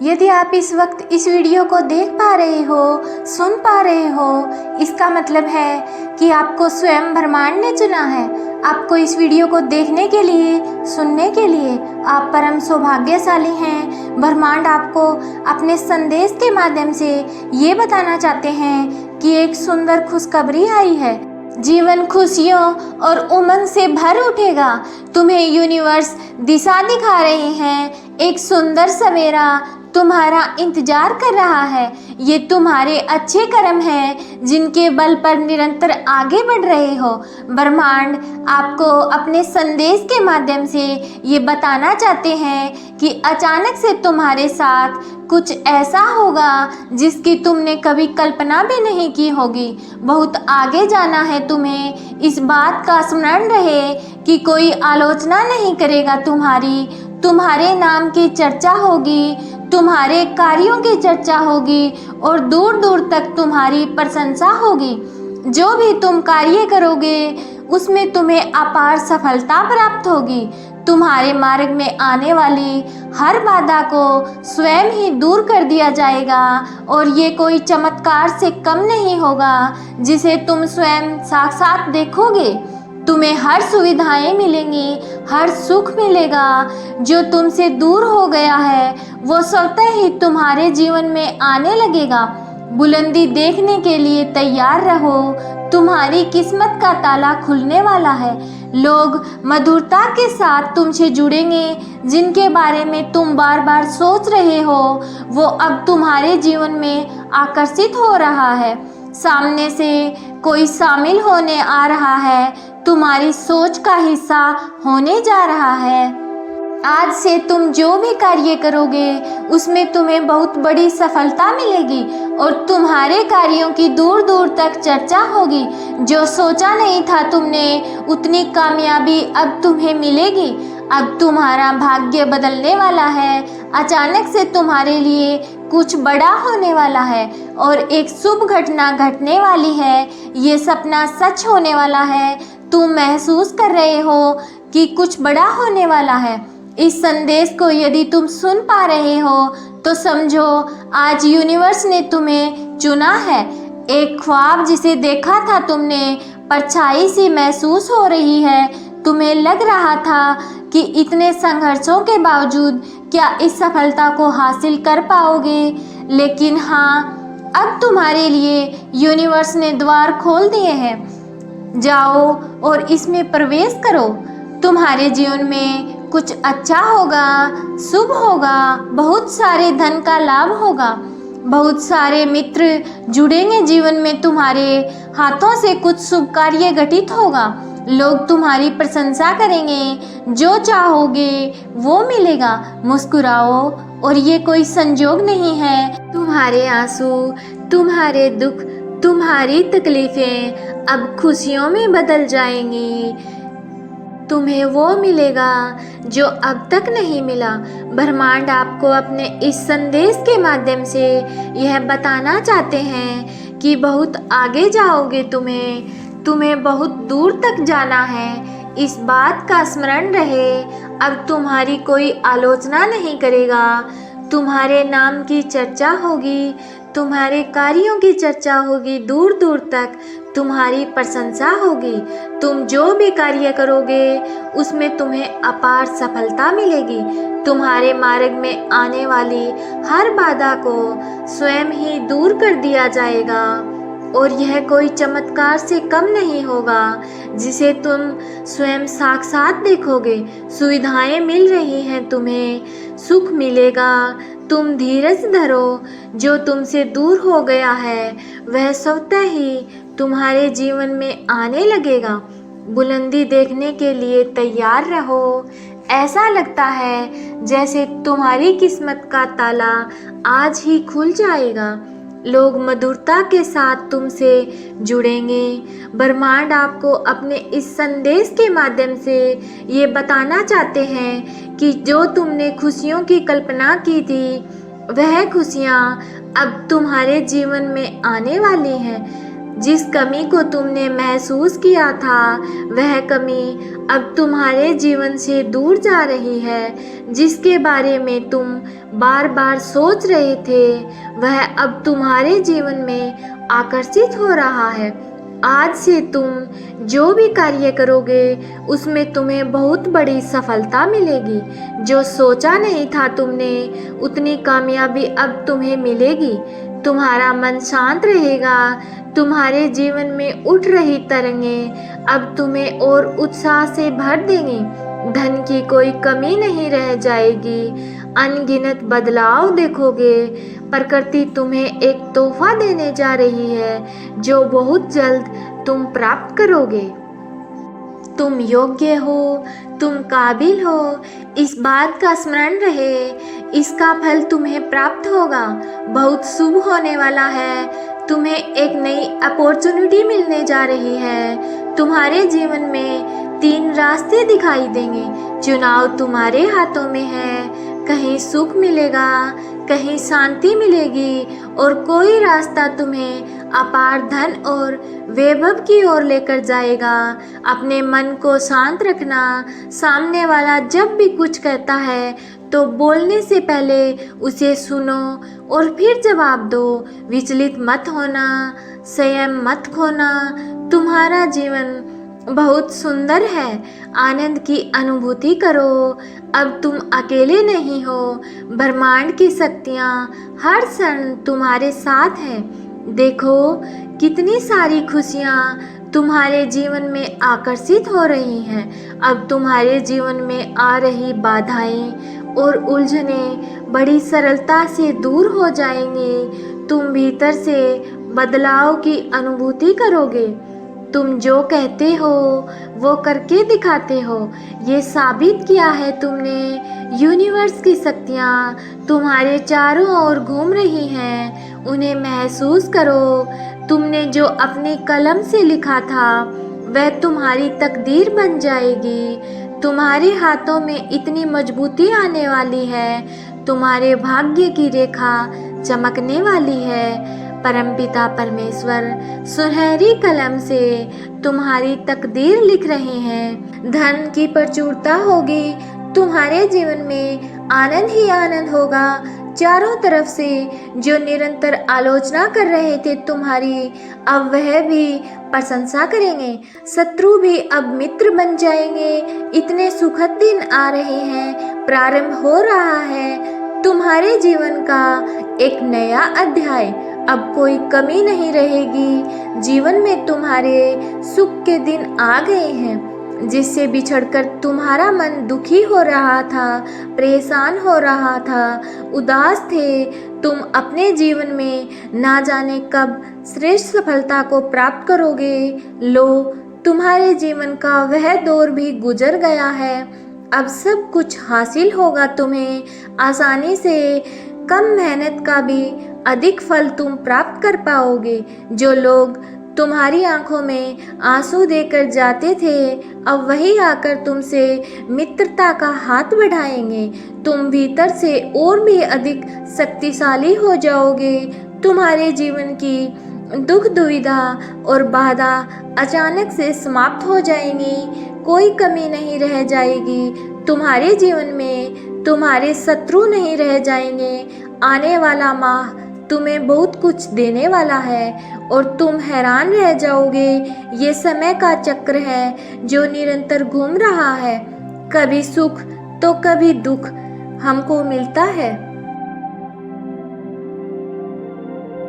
यदि आप इस वक्त इस वीडियो को देख पा रहे हो, सुन पा रहे हो, इसका मतलब है कि आपको स्वयं ब्रह्मांड ने चुना है। आपको इस वीडियो को देखने के लिए, सुनने के लिए आप परम सौभाग्यशाली हैं। ब्रह्मांड आपको अपने संदेश के माध्यम से ये बताना चाहते हैं कि एक सुंदर खुशखबरी आई है। जीवन खुशियों और उमंग से भर उठेगा। तुम्हें यूनिवर्स दिशा दिखा रही हैं। एक सुंदर सवेरा तुम्हारा इंतजार कर रहा है। ये तुम्हारे अच्छे कर्म हैं जिनके बल पर निरंतर आगे बढ़ रहे हो। ब्रह्मांड आपको अपने संदेश के माध्यम से ये बताना चाहते हैं कि अचानक से तुम्हारे साथ कुछ ऐसा होगा जिसकी तुमने कभी कल्पना भी नहीं की होगी। बहुत आगे जाना है तुम्हें। इस बात का स्मरण रहे कि कोई आलोचना नहीं करेगा तुम्हारे नाम की चर्चा होगी, तुम्हारे कार्यों की चर्चा होगी और दूर दूर तक तुम्हारी प्रशंसा होगी। जो भी तुम कार्य करोगे उसमें तुम्हें अपार सफलता प्राप्त होगी। तुम्हारे मार्ग में आने वाली हर बाधा को स्वयं ही दूर कर दिया जाएगा और ये कोई चमत्कार से कम नहीं होगा जिसे तुम स्वयं साक्षात देखोगे। तुम्हें हर सुविधाएं मिलेंगी, हर सुख मिलेगा। जो तुमसे दूर हो गया है वो स्वतः ही तुम्हारे जीवन में आने लगेगा। बुलंदी देखने के लिए तैयार रहो। तुम्हारी किस्मत का ताला खुलने वाला है। लोग मधुरता के साथ तुमसे जुड़ेंगे। जिनके बारे में तुम बार बार सोच रहे हो वो अब तुम्हारे जीवन में आकर्षित हो रहा है। सामने से कोई शामिल होने आ रहा है, तुम्हारी सोच का हिस्सा होने जा रहा है। आज से तुम जो भी कार्य करोगे उसमें तुम्हें बहुत बड़ी सफलता मिलेगी और तुम्हारे कार्यों की दूर दूर तक चर्चा होगी। जो सोचा नहीं था तुमने उतनी कामयाबी अब तुम्हें मिलेगी। अब तुम्हारा भाग्य बदलने वाला है। अचानक से तुम्हारे लिए कुछ बड़ा होने वाला है और एक शुभ घटना घटने वाली है। ये सपना सच होने वाला है। तुम महसूस कर रहे हो कि कुछ बड़ा होने वाला है। इस संदेश को यदि तुम सुन पा रहे हो तो समझो आज यूनिवर्स ने तुम्हें चुना है। एक ख्वाब जिसे देखा था तुमने परछाई सी महसूस हो रही है। तुम्हें लग रहा था कि इतने संघर्षों के बावजूद क्या इस सफलता को हासिल कर पाओगे, लेकिन हाँ, अब तुम्हारे लिए यूनिवर्स ने द्वार खोल दिए हैं। जाओ और इसमें प्रवेश करो। तुम्हारे जीवन में कुछ अच्छा होगा, शुभ होगा, बहुत सारे धन का लाभ होगा, बहुत सारे मित्र जुड़ेंगे जीवन में। तुम्हारे हाथों से कुछ शुभ कार्य घटित होगा। लोग तुम्हारी प्रशंसा करेंगे। जो चाहोगे वो मिलेगा। मुस्कुराओ और ये कोई संजोग नहीं है। तुम्हारे आंसू, तुम्हारे दुख, तुम्हारी तकलीफें अब खुशियों में बदल जाएंगी। तुम्हें वो मिलेगा जो अब तक नहीं मिला। ब्रह्मांड आपको अपने इस संदेश के माध्यम से यह बताना चाहते हैं कि बहुत आगे जाओगे। तुम्हें बहुत दूर तक जाना है। इस बात का स्मरण रहे, अब तुम्हारी कोई आलोचना नहीं करेगा। तुम्हारे नाम की चर्चा होगी, तुम्हारे कार्यों की चर्चा होगी। दूर दूर तक तुम्हारी प्रशंसा होगी। तुम जो भी कार्य करोगे उसमें तुम्हें अपार सफलता मिलेगी। तुम्हारे मार्ग में आने वाली हर बाधा को स्वयं ही दूर कर दिया जाएगा और यह कोई चमत्कार से कम नहीं होगा जिसे तुम स्वयं साक्षात देखोगे। सुविधाएं मिल रही हैं, तुम्हें सुख मिलेगा। तुम धीरज धरो। जो तुमसे दूर हो गया है वह स्वतः ही तुम्हारे जीवन में आने लगेगा। बुलंदी देखने के लिए तैयार रहो। ऐसा लगता है जैसे तुम्हारी किस्मत का ताला आज ही खुल जाएगा। लोग मधुरता के साथ तुमसे जुड़ेंगे। ब्रह्मांड आपको अपने इस संदेश के माध्यम से ये बताना चाहते हैं कि जो तुमने खुशियों की कल्पना की थी वह खुशियाँ अब तुम्हारे जीवन में आने वाली हैं। जिस कमी को तुमने महसूस किया था वह कमी अब तुम्हारे जीवन से दूर जा रही है। जिसके बारे में तुम बार बार सोच रहे थे वह अब तुम्हारे जीवन में आकर्षित हो रहा है। आज से तुम जो भी कार्य करोगे उसमें तुम्हें बहुत बड़ी सफलता मिलेगी। जो सोचा नहीं था तुमने उतनी कामयाबी अब तुम्हें मिलेगी। तुम्हारा मन शांत रहेगा। तुम्हारे जीवन में उठ रही तरंगें अब तुम्हें और उत्साह से भर देंगी। धन की कोई कमी नहीं रह जाएगी। अनगिनत बदलाव देखोगे। प्रकृति तुम्हें एक तोहफा देने जा रही है जो बहुत जल्द तुम प्राप्त करोगे। तुम योग्य हो, तुम काबिल हो, इस बात का स्मरण रहे। इसका फल तुम्हें प्राप्त होगा। बहुत शुभ होने वाला है। तुम्हें एक नई अपॉर्चुनिटी मिलने जा रही है। तुम्हारे जीवन में 3 रास्ते दिखाई देंगे। चुनाव तुम्हारे हाथों में है। कहीं सुख मिलेगा, कहीं शांति मिलेगी और कोई रास्ता तुम्हें अपार धन और वैभव की ओर लेकर जाएगा। अपने मन को शांत रखना। सामने वाला जब भी कुछ कहता है तो बोलने से पहले उसे सुनो और फिर जवाब दो। विचलित मत होना, संयम मत खोना। तुम्हारा जीवन बहुत सुंदर है। आनंद की अनुभूति करो। अब तुम अकेले नहीं हो। ब्रह्मांड की शक्तियाँ हर क्षण तुम्हारे साथ हैं। देखो कितनी सारी खुशियाँ तुम्हारे जीवन में आकर्षित हो रही हैं। अब तुम्हारे जीवन में आ रही बाधाएं और उलझनें बड़ी सरलता से दूर हो जाएंगी। तुम भीतर से बदलाव की अनुभूति करोगे। तुम जो कहते हो वो करके दिखाते हो। ये साबित किया है तुमने। यूनिवर्स की शक्तियाँ तुम्हारे चारों ओर घूम रही हैं। उन्हें महसूस करो। तुमने जो अपनी कलम से लिखा था वह तुम्हारी तकदीर बन जाएगी। तुम्हारे हाथों में इतनी मजबूती आने वाली है। तुम्हारे भाग्य की रेखा चमकने वाली है। परमपिता परमेश्वर सुनहरी कलम से तुम्हारी तकदीर लिख रहे हैं। धन की प्रचुरता होगी। तुम्हारे जीवन में आनंद ही आनंद होगा। चारों तरफ से जो निरंतर आलोचना कर रहे थे तुम्हारी, अब वह भी प्रशंसा करेंगे। शत्रु भी अब मित्र बन जाएंगे। इतने सुखद दिन आ रहे हैं। प्रारंभ हो रहा है तुम्हारे जीवन का एक नया अध्याय। अब कोई कमी नहीं रहेगी। जीवन में तुम्हारे सुख के दिन आ गए हैं। जिससे बिछड़कर तुम्हारा मन दुखी हो रहा था, परेशान हो रहा था, उदास थे, तुम अपने जीवन में ना जाने कब श्रेष्ठ सफलता को प्राप्त करोगे। लो, तुम्हारे जीवन का वह दौर भी गुजर गया है। अब सब कुछ हासिल होगा तुम्हें आसानी से। कम मेहनत का भी अधिक फल तुम प्राप्त कर पाओगे। जो लोग तुम्हारी आंखों में आंसू देकर जाते थे अब वही आकर तुमसे मित्रता का हाथ बढ़ाएंगे। तुम भीतर से और भी अधिक शक्तिशाली हो जाओगे। तुम्हारे जीवन की दुख दुविधा और बाधा अचानक से समाप्त हो जाएंगी। कोई कमी नहीं रह जाएगी। तुम्हारे जीवन में तुम्हारे शत्रु नहीं रह जाएंगे। आने वाला माह तुम्हें बहुत कुछ देने वाला है और तुम हैरान रह जाओगे। ये समय का चक्र है जो निरंतर घूम रहा है। कभी सुख तो कभी दुख हमको मिलता है।